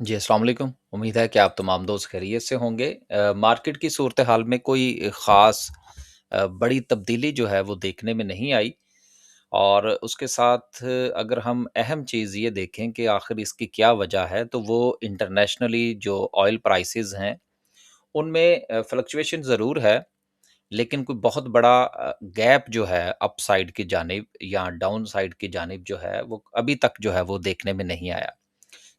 जी, अस्सलाम वालेकुम। उम्मीद है कि आप तमाम दोस्त खैरियत से होंगे। मार्केट की सूरत-ए-हाल में कोई ख़ास बड़ी तब्दीली जो है वो देखने में नहीं आई और उसके साथ अगर हम अहम चीज़ ये देखें कि आखिर इसकी क्या वजह है, तो वो इंटरनेशनली जो ऑयल प्राइसेज़ हैं, उनमें फ्लक्चुएशन ज़रूर है, लेकिन कोई बहुत बड़ा गैप जो है अपसाइड की जानिब या डाउनसाइड की जानिब जो है, वो अभी तक जो है वो देखने में नहीं आया।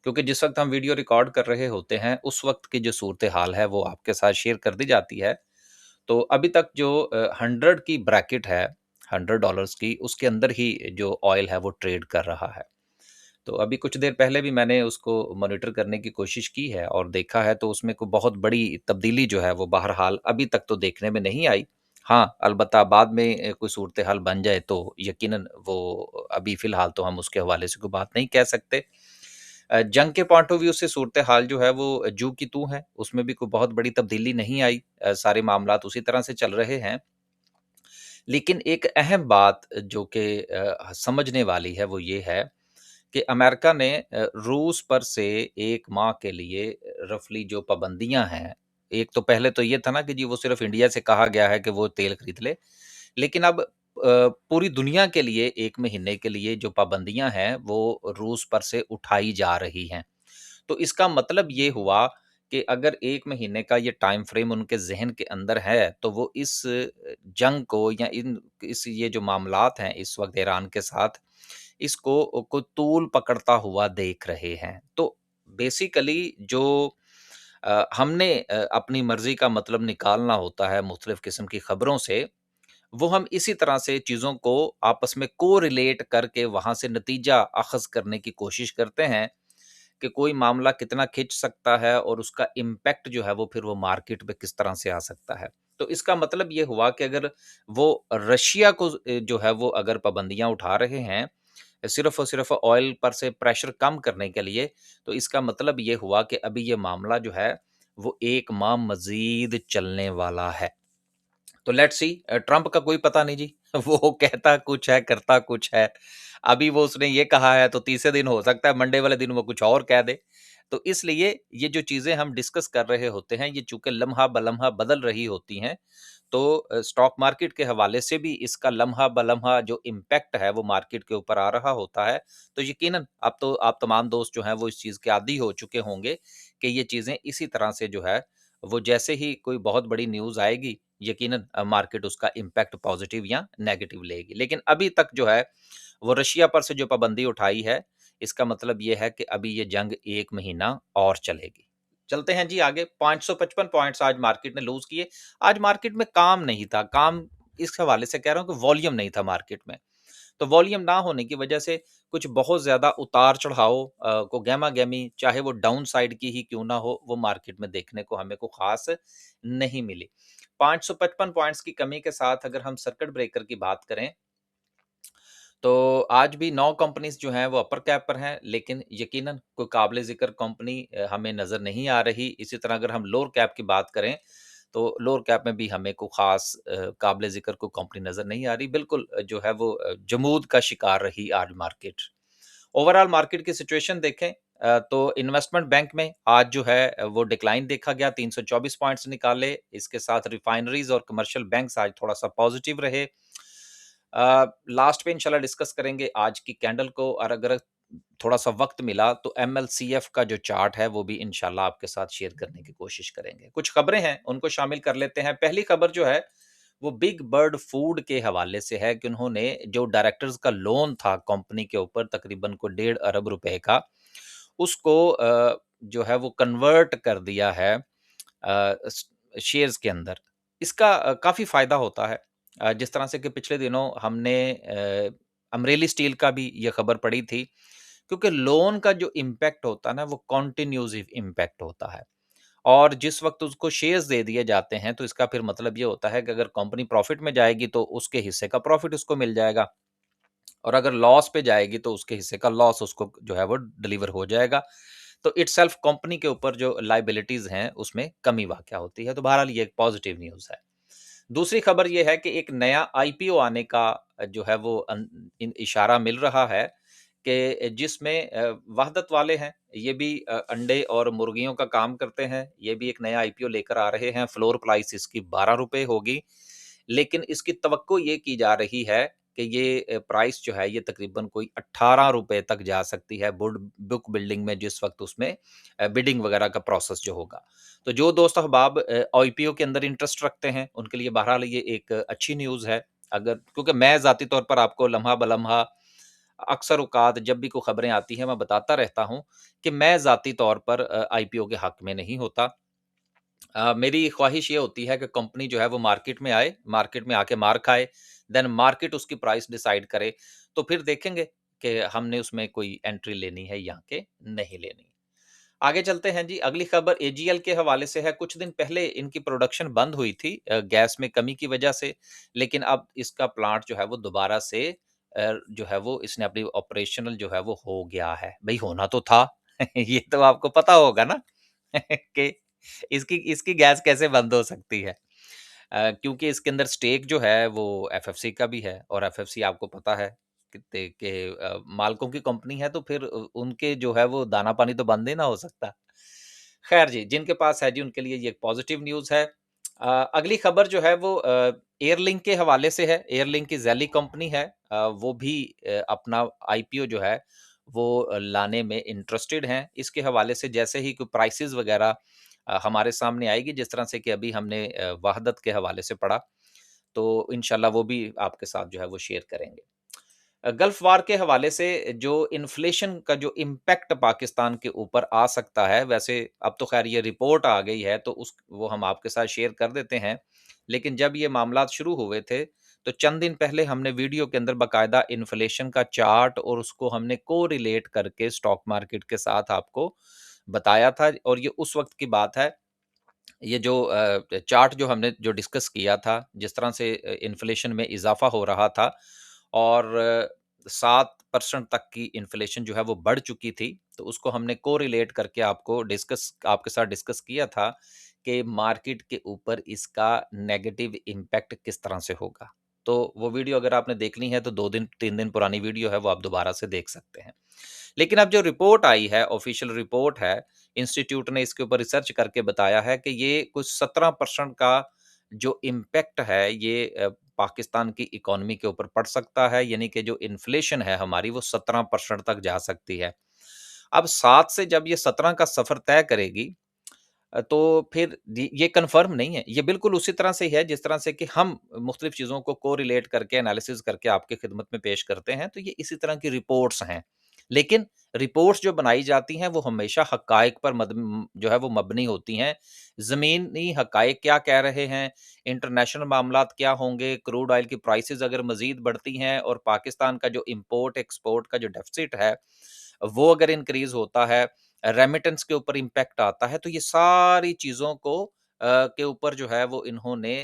क्योंकि जिस वक़्त हम वीडियो रिकॉर्ड कर रहे होते हैं, उस वक़्त की जो सूरत-ए-हाल है, वो आपके साथ शेयर कर दी जाती है। तो अभी तक जो 100 की ब्रैकेट है, $100 की, उसके अंदर ही जो ऑयल है, वो ट्रेड कर रहा है। तो अभी कुछ देर पहले भी मैंने उसको मॉनिटर करने की कोशिश की है और देखा है, तो उसमें कोई बहुत बड़ी तब्दीली जो है, वो बहरहाल अभी तक तो देखने में नहीं आई। हाँ, अलबत्ता बाद में कोई सूरत-ए-हाल बन जाए, तो यकीनन वो अभी फ़िलहाल तो हम उसके हवाले से कोई बात नहीं कह सकते। जंग के पॉइंट ऑफ व्यू से सूरत-ए-हाल जो है वो जू की तू है, उसमें भी कोई बहुत बड़ी तब्दीली नहीं आई। सारे मामलात उसी तरह से चल रहे हैं। लेकिन एक अहम बात जो कि समझने वाली है वो ये है कि अमेरिका ने रूस पर से 1 माह के लिए रफ़ली जो पाबंदियाँ हैं, एक तो पहले तो ये था ना कि जी वो सिर्फ़ इंडिया से कहा गया है कि वो तेल खरीद ले। लेकिन अब पूरी दुनिया के लिए 1 महीने के लिए जो पाबंदियाँ हैं, वो रूस पर से उठाई जा रही हैं। तो इसका मतलब ये हुआ कि अगर 1 महीने का ये टाइम फ्रेम उनके ज़हन के अंदर है, तो वो इस जंग को या इन इस ये जो मामलात हैं इस वक़्त ईरान के साथ, इसको को तूल पकड़ता हुआ देख रहे हैं। तो बेसिकली जो हमने अपनी मर्ज़ी का मतलब निकालना होता है मुख्तलिफ़ किस्म की खबरों से, वो हम इसी तरह से चीज़ों को आपस में कोरिलेट करके वहाँ से नतीजा अख़ज़ करने की कोशिश करते हैं कि कोई मामला कितना खिंच सकता है और उसका इम्पैक्ट जो है वो फिर वो मार्केट पे किस तरह से आ सकता है। तो इसका मतलब ये हुआ कि अगर वो रशिया को जो है वो अगर पाबंदियाँ उठा रहे हैं, सिर्फ़ और सिर्फ़ ऑयल पर से प्रेशर कम करने के लिए, तो इसका मतलब ये हुआ कि अभी ये मामला जो है, वो 1 माह मज़ीद चलने वाला है। तो लेट्स सी ट्रंप का कोई पता नहीं जी। वो कहता कुछ है, करता कुछ है। अभी वो उसने ये कहा है तो तीसरे दिन हो सकता है मंडे वाले दिन वो कुछ और कह दे। तो इसलिए ये जो चीज़ें हम डिस्कस कर रहे होते हैं, ये चूँकि लम्हा-ब-लम्हा बदल रही होती हैं, तो स्टॉक मार्केट के हवाले से भी इसका लम्हा-ब-लम्हा जो इम्पैक्ट है वो मार्केट के ऊपर आ रहा होता है। तो यकीनन अब तो आप तमाम दोस्त जो हैं वो इस चीज़ के आदी हो चुके होंगे कि ये चीज़ें इसी तरह से जो है, वो जैसे ही कोई बहुत बड़ी न्यूज़ आएगी, यकीनन मार्केट उसका इम्पैक्ट पॉज़िटिव या नेगेटिव लेगी। लेकिन अभी तक जो है, वो रशिया पर से जो पाबंदी उठाई है, इसका मतलब ये है कि अभी ये जंग 1 महीना और चलेगी। चलते हैं जी आगे, 555 पॉइंट्स आज मार्केट ने लूज़ किए। आज मार्केट में काम नहीं था, काम इस हवाले से कह रहा हूँ कि वॉल्यूम नहीं था मार्केट में। तो वॉल्यूम ना होने की वजह से कुछ बहुत ज़्यादा उतार-चढ़ाव को गहमा-गहमी चाहे वो डाउन साइड की ही क्यों ना हो, वो मार्केट में देखने को हमें को ख़ास नहीं मिली। 555 पॉइंट्स की कमी के साथ अगर हम सर्किट ब्रेकर की बात करें, तो आज भी 9 कंपनीज़ जो हैं वो अपर कैप पर हैं, लेकिन यकीनन कोई काबिल-ज़िक्र कंपनी हमें नज़र नहीं आ रही। इसी तरह अगर हम लोअर कैप की बात करें, तो लोअर कैप में भी हमें कोई ख़ास काबिल-ज़िक्र कोई कंपनी नज़र नहीं आ रही। बिल्कुल जो है वो जमूद का शिकार रही आज मार्केट। ओवरऑल मार्केट की सिचुएशन देखें तो इन्वेस्टमेंट बैंक में आज जो है वो डिक्लाइन देखा गया, 324 पॉइंट्स निकाले। इसके साथ रिफाइनरीज़ और कमर्शियल बैंक्स आज थोड़ा-सा पॉज़िटिव रहे। लास्ट पे इंशाल्लाह डिस्कस करेंगे आज की कैंडल को और अगर थोड़ा-सा वक़्त मिला तो एमएलसीएफ का जो चार्ट है वो भी इंशाल्लाह आपके साथ शेयर करने की कोशिश करेंगे। कुछ खबरें हैं उनको शामिल कर लेते हैं। पहली खबर जो है वो बिग बर्ड फूड के हवाले से है कि उन्होंने जो डायरेक्टर्स का लोन था कंपनी के ऊपर तकरीबन को 1.5 अरब रुपए का, उसको जो है वो कन्वर्ट कर दिया है शेयर्स के अंदर। इसका काफ़ी फ़ायदा होता है। जिस तरह से कि पिछले दिनों हमने अमरेली स्टील का भी ये खबर पड़ी थी, क्योंकि लोन का जो इम्पैक्ट होता है ना, वो कंटिन्यूसिव इम्पैक्ट होता है और जिस वक़्त उसको शेयर्स दे दिए जाते हैं, तो इसका फिर मतलब ये होता है कि अगर कंपनी प्रॉफ़िट में जाएगी, तो उसके हिस्से का प्रॉफ़िट उसको मिल जाएगा और अगर लॉस पे जाएगी, तो उसके हिस्से का लॉस उसको जो है वो डिलीवर हो जाएगा। तो इटसेल्फ कंपनी के ऊपर जो लायबिलिटीज़ हैं, उसमें कमी वाक़या होती है। तो बहरहाल ये एक पॉज़िटिव न्यूज़ है। दूसरी खबर ये है कि एक नया आईपीओ आने का जो है वो इन इशारा मिल रहा है कि जिसमें वहदत वाले हैं, ये भी अंडे और मुर्गियों का काम करते हैं, ये भी एक नया आईपीओ लेकर आ रहे हैं, फ्लोर प्राइस इसकी ₹12 होगी। लेकिन इसकी तवक्को ये की जा रही है कि ये प्राइस जो है ये तकरीबन कोई ₹18 तक जा सकती है बुक बिल्डिंग में जिस वक़्त उसमें बिडिंग वगैरह का प्रोसेस जो होगा। तो जो दोस्त अहबाब आईपीओ के अंदर इंटरेस्ट रखते हैं, उनके लिए बहरहाल ये एक अच्छी न्यूज़ है। अगर क्योंकि मैं ज़ाती तौर पर आपको लम्हा-बलम्हा अक्सर औक़ात जब भी कोई खबरें आती हैं, मैं बताता रहता हूँ कि मैं ज़ाती तौर पर आईपीओ के हक़ में नहीं होता। मेरी ख़्वाहिश ये होती है कि कंपनी जो है वो मार्केट में आए, मार्केट में आके मार खाए, देन मार्केट उसकी प्राइस डिसाइड करे, तो फिर देखेंगे कि हमने उसमें कोई एंट्री लेनी है या के नहीं लेनी। आगे चलते हैं जी, अगली खबर एजीएल के हवाले से है। कुछ दिन पहले इनकी प्रोडक्शन बंद हुई थी गैस में कमी की वजह से, लेकिन अब इसका प्लांट जो है वो दोबारा से जो है वो इसने अपनी ऑपरेशनल जो है वो हो गया है। भई होना तो था, ये तो आपको पता होगा ना कि इसकी इसकी गैस कैसे बंद हो सकती है। क्योंकि इसके अंदर स्टेक जो है वो एफएफसी का भी है और एफएफसी आपको पता है कितने के मालिकों की कंपनी है तो फिर उनके जो है वो दाना-पानी तो बंद ही ना हो सकता। खैर जी, जिनके पास है जी उनके लिए ये पॉज़िटिव न्यूज़ है। अगली खबर जो है वो एयरलिंक के हवाले से है। एयरलिंक की ज़ैली कंपनी है वो भी अपना आईपीओ जो है वो लाने में इंटरेस्टेड हैं। इसके हवाले से जैसे ही कोई प्राइसेज़ वग़ैरह हमारे सामने आएगी जिस तरह से कि अभी हमने वहदत के हवाले से पढ़ा, तो इंशाल्लाह वो भी आपके साथ जो है वो शेयर करेंगे। गल्फ वार के हवाले से जो इन्फ्लेशन का जो इम्पैक्ट पाकिस्तान के ऊपर आ सकता है, वैसे अब तो ख़ैर ये रिपोर्ट आ गई है तो उस वो हम आपके साथ शेयर कर देते हैं। लेकिन जब ये मामलात शुरू हुए थे, तो चंद दिन पहले हमने वीडियो के अंदर बाकायदा इन्फ्लेशन का चार्ट और उसको हमने कोरिलेट करके स्टॉक मार्केट के साथ आपको बताया था और ये उस वक़्त की बात है। ये जो चार्ट जो हमने जो डिस्कस किया था, जिस तरह से इन्फ्लेशन में इज़ाफ़ा हो रहा था और 7% तक की इन्फ्लेशन जो है वो बढ़ चुकी थी, तो उसको हमने कोरिलेट करके आपके साथ डिस्कस किया था कि मार्केट के ऊपर इसका नेगेटिव इम्पैक्ट किस तरह से होगा। तो वो वीडियो अगर आपने देखनी है तो 2 दिन 3 दिन पुरानी वीडियो है, वो आप दोबारा से देख सकते हैं। लेकिन अब जो रिपोर्ट आई है, ऑफ़िशियल रिपोर्ट है, इंस्टीट्यूट ने इसके ऊपर रिसर्च करके बताया है कि ये कुछ 17% का जो इम्पैक्ट है, ये पाकिस्तान की इकोनॉमी के ऊपर पड़ सकता है, यानी कि जो इन्फ्लेशन है हमारी, वो 17% तक जा सकती है। अब 7 से जब ये 17 का सफ़र तय करेगी तो फिर ये कन्फर्म नहीं है। ये बिल्कुल उसी तरह से ही है जिस तरह से कि हम मुख्तलिफ चीज़ों को कोरिलेट करके एनालिसिस करके आपकी खिदमत में पेश करते हैं, तो ये इसी तरह की रिपोर्ट्स हैं। लेकिन रिपोर्ट्स जो बनाई जाती हैं वो हमेशा हक़ाइक़ पर जो है वो मबनी होती हैं। ज़मीनी हक़ाइक़ क्या कह रहे हैं, इंटरनेशनल मामलात क्या होंगे, क्रूड ऑयल की प्राइसेज़ अगर मज़ीद बढ़ती हैं और पाकिस्तान का जो इम्पोर्ट एक्सपोर्ट का जो डेफ़िसिट है, वो अगर इंक्रीज़ होता है, रेमिटेंस के ऊपर इम्पैक्ट आता है, तो ये सारी चीज़ों को के ऊपर जो है वो इन्होंने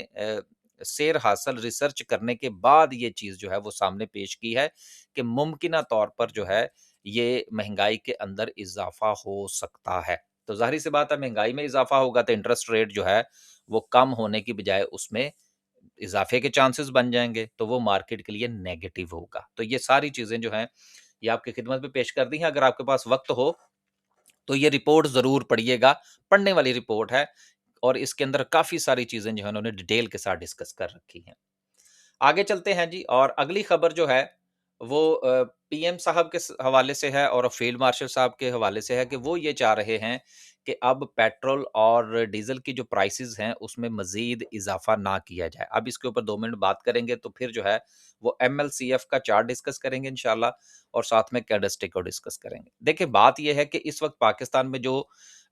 सेर हासिल रिसर्च करने के बाद ये चीज़ जो है वो सामने पेश की है कि मुमकिना तौर पर जो है ये महँगाई के अंदर इज़ाफ़ा हो सकता है। तो ज़ाहिर-सी बात है महँगाई में इज़ाफ़ा होगा तो इंटरेस्ट रेट जो है वो कम होने की बजाय उसमें इज़ाफ़े के चांसेस बन जाएँगे, तो वो मार्केट के लिए नेगेटिव होगा। तो ये सारी चीज़ें जो हैं, ये आपकी खिदमत में पेश कर दी हैं। अगर आपके पास वक़्त हो, तो ये रिपोर्ट ज़रूर पढ़िएगा। पढ़ने वाली रिपोर्ट है और इसके अंदर काफ़ी सारी चीज़ें जो है उन्होंने डिटेल के साथ डिस्कस कर रखी हैं। आगे चलते हैं जी और अगली खबर जो है वो पीएम साहब के हवाले से है और फील्ड मार्शल साहब के हवाले से है कि वो ये चाह रहे हैं कि अब पेट्रोल और डीजल की जो प्राइसेस हैं उसमें मजीद इजाफा ना किया जाए। अब इसके ऊपर 2 मिनट बात करेंगे तो फिर जो है वो एमएलसीएफ का चार्ट डिस्कस करेंगे इंशाल्लाह और साथ में कैंडलस्टिक को डिस्कस करेंगे। देखिए बात यह है कि इस वक्त पाकिस्तान में जो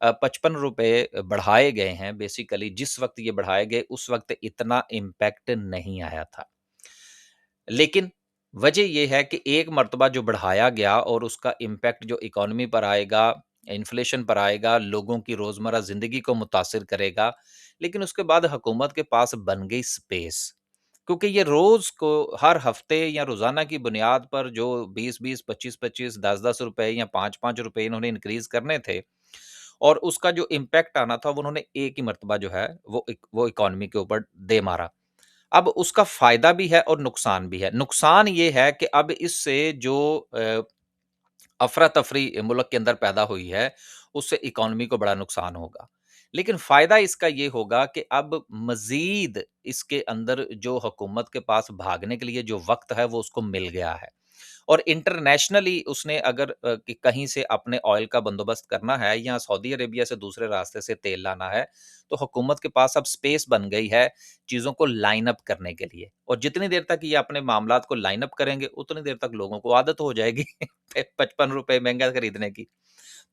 55 रुपए बढ़ाए गए हैं, बेसिकली जिस वक्त ये बढ़ाए गए उस वक्त इतना इम्पैक्ट नहीं आया था। लेकिन वजह ये है कि एक मर्तबा जो बढ़ाया गया और उसका इम्पैक्ट जो इकॉनमी पर आएगा, इन्फ्लेशन पर आएगा, लोगों की रोज़मर्रा ज़िंदगी को मुतासिर करेगा। लेकिन उसके बाद हुकूमत के पास बन गई स्पेस, क्योंकि ये रोज़ को हर हफ़्ते या रोज़ाना की बुनियाद पर जो 20-20, 25-25, 10-10 रुपए या 5-5 रुपए इन्होंने इंक्रीज़ करने थे और उसका जो इम्पैक्ट आना था, वो उन्होंने एक ही मर्तबा जो है वो इकॉनमी के ऊपर दे मारा। अब उसका फ़ायदा भी है और नुकसान भी है। नुकसान ये है कि अब इससे जो अफ़रा-तफ़री मुल्क के अंदर पैदा हुई है, उससे इकोनॉमी को बड़ा नुकसान होगा। लेकिन फ़ायदा इसका ये होगा कि अब मज़ीद इसके अंदर जो हुकूमत के पास भागने के लिए जो वक़्त है, वो उसको मिल गया है। और इंटरनेशनली उसने अगर कि कहीं से अपने ऑयल का बंदोबस्त करना है या सऊदी अरेबिया से दूसरे रास्ते से तेल लाना है, तो हुकूमत के पास अब स्पेस बन गई है चीज़ों को लाइन अप करने के लिए। और जितनी देर तक ये अपने मामलात को लाइन अप करेंगे, उतनी देर तक लोगों को आदत हो जाएगी ₹55 महँगा खरीदने की।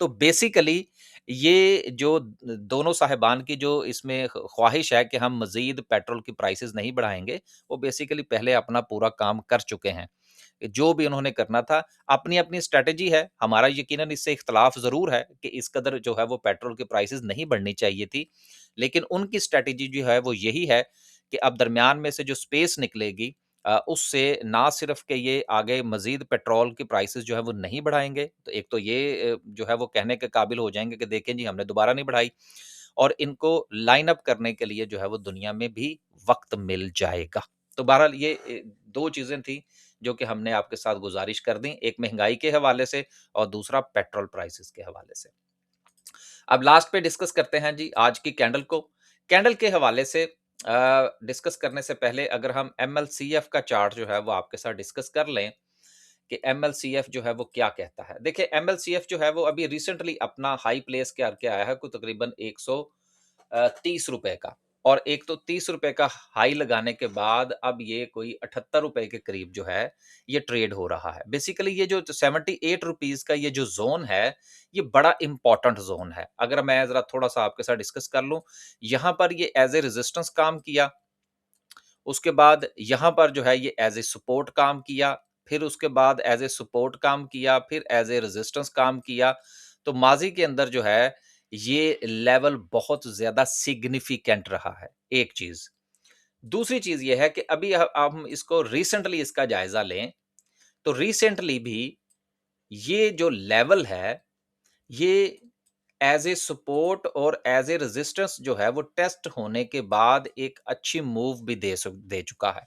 तो बेसिकली ये जो दोनों साहिबान की जो इसमें ख्वाहिश है कि हम मज़ीद पेट्रोल की प्राइसेज़ नहीं बढ़ाएँगे, वो बेसिकली पहले अपना पूरा काम कर चुके हैं। जो भी उन्होंने करना था, अपनी-अपनी स्ट्रैटेजी है, हमारा यकीनन इससे इख्तिलाफ ज़रूर है कि इस कदर जो है वो पेट्रोल की प्राइसेज़ नहीं बढ़नी चाहिए थी। लेकिन उनकी स्ट्रैटेजी जो है वो यही है कि अब दरमियान में से जो स्पेस निकलेगी उससे ना सिर्फ़ कि ये आगे मज़ीद पेट्रोल की प्राइसेज़ जो है वो नहीं बढ़ाएँगे, तो एक तो ये जो है वो कहने के काबिल हो जाएँगे कि देखें जी हमने दोबारा नहीं बढ़ाई और इनको लाइन अप करने के लिए जो है वो दुनिया में भी वक़्त मिल जाएगा। तो बहरहाल ये 2 चीज़ें थी जो कि हमने आपके साथ गुज़ारिश कर दी, एक महँगाई के हवाले से और दूसरा पेट्रोल प्राइसेज़ के हवाले से। अब लास्ट पे डिस्कस करते हैं जी आज की कैंडल को। कैंडल के हवाले से डिस्कस करने से पहले अगर हम एमएलसीएफ का चार्ट जो है वो आपके साथ डिस्कस कर लें कि एमएलसीएफ जो है वो क्या कहता है। देखिए एमएलसीएफ जो है वो अभी रिसेंटली अपना हाई प्लेस करके आया है कोई तकरीबन 130 रुपए का और एक तो 30 रुपए का हाई लगाने के बाद अब ये कोई 78 रुपए के करीब जो है ये ट्रेड हो रहा है। बेसिकली ये जो 78 रुपीज़ का ये जो ज़ोन है, ये बड़ा इम्पोर्टेंट ज़ोन है। अगर मैं ज़रा थोड़ा-सा आपके साथ डिस्कस कर लूँ, यहाँ पर ये एज़ ए रेजिस्टेंस काम किया, उसके बाद यहाँ पर जो है ये एज़ ए सपोर्ट काम किया, फिर उसके बाद एज़ ए सपोर्ट काम किया, फिर एज़ ए रेजिस्टेंस काम किया। तो माज़ी के अंदर जो है ये लेवल बहुत ज़्यादा सिग्निफिकेंट रहा है, एक चीज़। दूसरी चीज़ ये है कि अभी हम इसको रिसेंटली इसका जायज़ा लें, तो रिसेंटली भी ये जो लेवल है, ये एज़ ए सपोर्ट और एज़ ए रेजिस्टेंस जो है वो टेस्ट होने के बाद एक अच्छी मूव भी दे चुका है।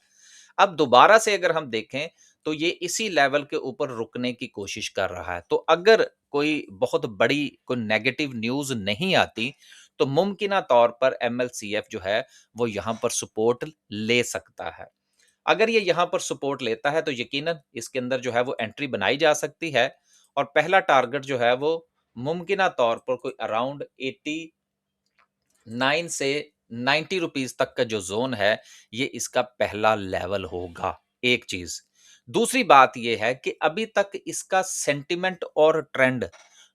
अब दोबारा से अगर हम देखें तो ये इसी लेवल के ऊपर रुकने की कोशिश कर रहा है। तो अगर कोई बहुत बड़ी कोई नेगेटिव न्यूज़ नहीं आती, तो मुमकिना तौर पर एमएलसीएफ जो है वो यहाँ पर सपोर्ट ले सकता है। अगर ये यहाँ पर सपोर्ट लेता है तो यकीनन इसके अंदर जो है वो एंट्री बनाई जा सकती है और पहला टारगेट जो है वो मुमकिना तौर पर कोई अराउंड 89 से 90 रुपीस तक का जो ज़ोन है, ये इसका पहला लेवल होगा, एक चीज़। दूसरी बात ये है कि अभी तक इसका सेंटिमेंट और ट्रेंड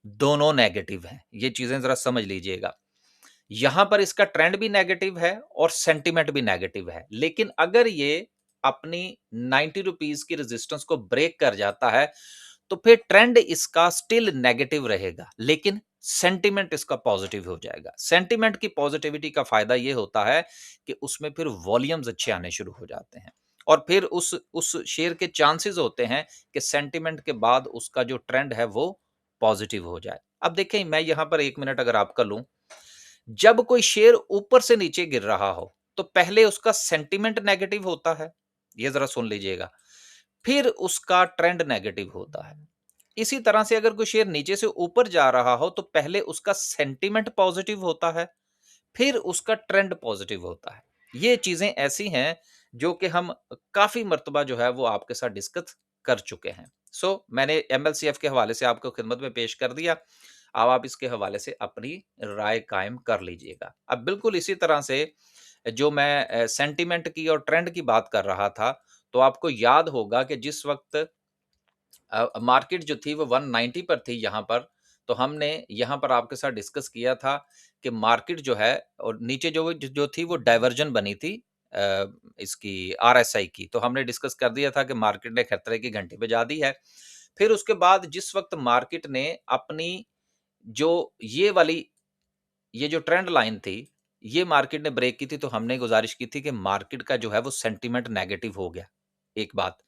दोनों नेगेटिव हैं। ये चीज़ें ज़रा समझ लीजिएगा। यहाँ पर इसका ट्रेंड भी नेगेटिव है और सेंटिमेंट भी नेगेटिव है। लेकिन अगर ये अपनी 90 रुपीस की रेजिस्टेंस को ब्रेक कर जाता है, तो फिर ट्रेंड इसका स्टिल नेगेटिव रहेगा, लेकिन सेंटिमेंट इसका पॉजिटिव हो जाएगा। सेंटिमेंट की पॉजिटिविटी का फायदा ये होता है कि उसमें फिर वॉल्यूम्स अच्छे आने शुरू हो जाते हैं और फिर उस शेयर के चांसेस होते हैं कि सेंटिमेंट के बाद उसका जो ट्रेंड है वो पॉजिटिव हो जाए। अब देखें मैं यहाँ पर 1 मिनट अगर आपका लूँ, जब कोई शेयर ऊपर से नीचे गिर रहा हो, तो पहले उसका सेंटिमेंट नेगेटिव होता है, ये ज़रा सुन लीजिएगा। फिर उसका ट्रेंड नेगेटिव होता है। इसी तरह से अगर कोई शेयर नीचे से ऊपर जा रहा हो, तो पहले उसका सेंटिमेंट पॉजिटिव होता है, फिर उसका ट्रेंड पॉजिटिव होता है। ये चीज़ें ऐसी हैं, जो कि हम काफ़ी मर्तबा जो है वो आपके साथ डिस्कस कर चुके हैं। मैंने एमएलसीएफ के हवाले से आपको खिदमत में पेश कर दिया। अब आप इसके हवाले से अपनी राय कायम कर लीजिएगा। अब बिल्कुल इसी तरह से जो मैं सेंटिमेंट की और ट्रेंड की बात कर रहा था, तो आपको याद होगा कि जिस वक़्त मार्केट जो थी वो 190 पर थी यहाँ पर, तो हमने यहाँ पर आपके साथ डिस्कस किया था कि मार्केट जो है और नीचे जो थी वो डाइवर्जन बनी थी इसकी आरएसआई की। तो हमने डिस्कस कर दिया था कि मार्केट ने खतरे की घंटी बजा दी है। फिर उसके बाद जिस वक़्त मार्केट ने अपनी जो ये वाली ये जो ट्रेंड लाइन थी, ये मार्केट ने ब्रेक की थी, तो हमने गुज़ारिश की थी कि मार्केट का जो है वो सेंटिमेंट नेगेटिव हो गया, एक बात।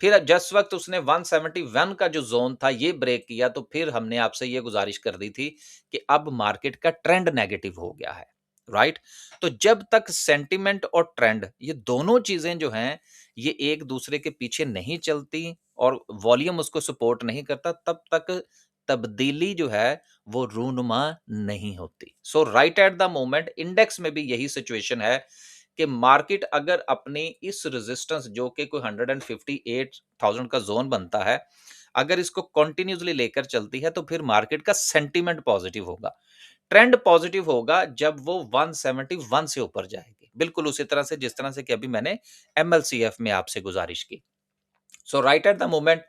फिर जिस वक़्त उसने 171 का जो ज़ोन था ये ब्रेक किया, तो फिर हमने आपसे ये गुज़ारिश कर दी थी कि अब मार्केट का ट्रेंड नेगेटिव हो गया है। राइट? तो जब तक सेंटिमेंट और ट्रेंड ये दोनों चीज़ें जो हैं, ये एक दूसरे के पीछे नहीं चलती और वॉल्यूम उसको सपोर्ट नहीं करता, तब तक तब्दीली जो है वो रूनुमा नहीं होती। So right at the moment index में भी यही सिचुएशन है कि मार्केट अगर अपनी इस रेजिस्टेंस जो कि कोई 158,000 का जोन बनता है, अगर इसको कंटिन्यूअसली लेकर चलती है तो फिर मार्केट का सेंटीमेंट पॉजिटिव होगा। ट्रेंड पॉजिटिव होगा जब वो 171 से ऊपर जाएगी। बिल्कुल उसी तरह से जिस तरह से कि अभी मैंने एमएलसीएफ में आपसे गुज़ारिश की। सो राइट एट द मोमेंट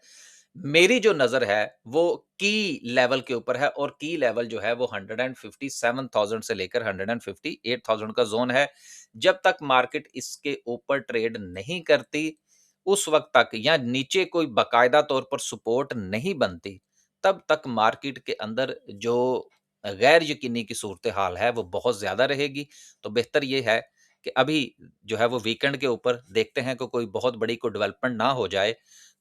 मेरी जो नज़र है वो की लेवल के ऊपर है और की लेवल जो है वो 157,000 से लेकर 158,000 का ज़ोन है। जब तक मार्केट इसके ऊपर ट्रेड नहीं करती, उस वक़्त तक या नीचे कोई बाकायदा तौर पर सपोर्ट नहीं बनती, तब तक मार्केट के अंदर जो गैर यकीनी की सूरत-ए-हाल है वो बहुत ज़्यादा रहेगी। तो बेहतर ये है कि अभी जो है वो वीकेंड के ऊपर देखते हैं कि कोई बहुत बड़ी कोई डेवलपमेंट ना हो जाए,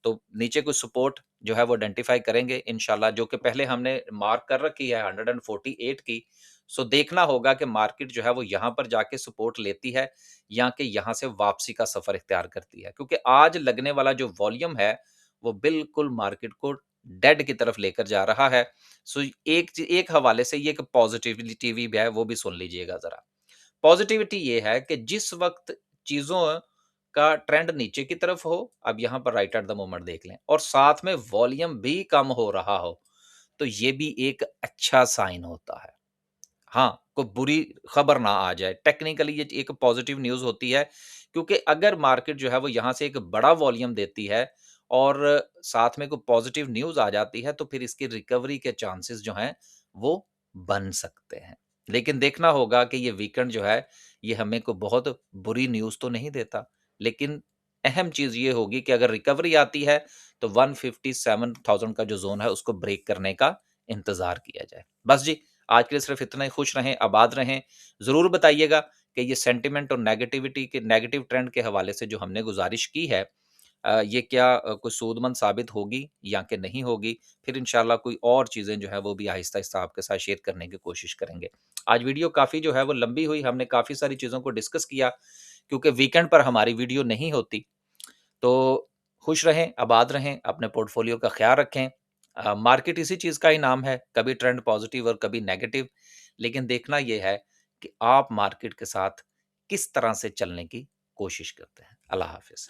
तो नीचे कुछ सपोर्ट जो है वो आइडेंटिफ़ाई करेंगे इंशाल्लाह, जो कि पहले हमने मार्क कर रखी है 148 की। सो देखना होगा कि मार्केट जो है वो यहाँ पर जाके सपोर्ट लेती है या कि यहाँ से वापसी का सफ़र इख्तियार करती है। क्योंकि आज लगने वाला जो वॉल्यूम है, वो बिल्कुल मार्केट को डेड की तरफ लेकर जा रहा है। सो एक हवाले से ये एक पॉज़िटिविटी भी है, वो भी सुन लीजिएगा ज़रा। पॉजिटिविटी ये है कि जिस वक़्त चीज़ों का ट्रेंड नीचे की तरफ हो, अब यहाँ पर राइट एट द मोमेंट देख लें और साथ में वॉल्यूम भी कम हो रहा हो, तो ये भी एक अच्छा साइन होता है। हाँ, कोई बुरी खबर ना आ जाए। टेक्निकली ये एक पॉजिटिव न्यूज़ होती है, क्योंकि अगर मार्केट जो है वो यहाँ से एक बड़ा वॉल्यूम देती है और साथ में कोई पॉजिटिव न्यूज़ आ जाती है, तो फिर इसकी रिकवरी के चांसेस जो हैं, वो बन सकते हैं। लेकिन देखना होगा कि ये वीकेंड जो है, ये हमें कोई बहुत बुरी न्यूज़ तो नहीं देता। लेकिन अहम चीज़ ये होगी कि अगर रिकवरी आती है, तो 157,000 का जो ज़ोन है, उसको ब्रेक करने का इंतज़ार किया जाए। बस जी, आज के लिए सिर्फ इतना ही। खुश रहें, आबाद रहें। ज़रूर बताइएगा कि ये सेंटिमेंट और नेगेटिविटी के नेगेटिव ट्रेंड के हवाले से जो हमने गुज़ारिश की है, ये क्या कोई सूदमंद साबित होगी या कि नहीं होगी? फिर इंशाअल्लाह कोई और चीज़ें जो हैं वो भी आहिस्ता-आहिस्ता आपके साथ शेयर करने की कोशिश करेंगे। आज वीडियो काफ़ी जो है वो लंबी हुई, हमने काफ़ी सारी चीज़ों को डिस्कस किया, क्योंकि वीकेंड पर हमारी वीडियो नहीं होती। तो खुश रहें, आबाद रहें, अपने पोर्टफोलियो का ख़्याल रखें। मार्केट इसी चीज़ का ही नाम है, कभी ट्रेंड पॉज़िटिव और कभी नेगेटिव। लेकिन देखना ये है कि आप मार्केट के साथ किस तरह से चलने की कोशिश करते हैं। अल्लाह हाफ़िज़।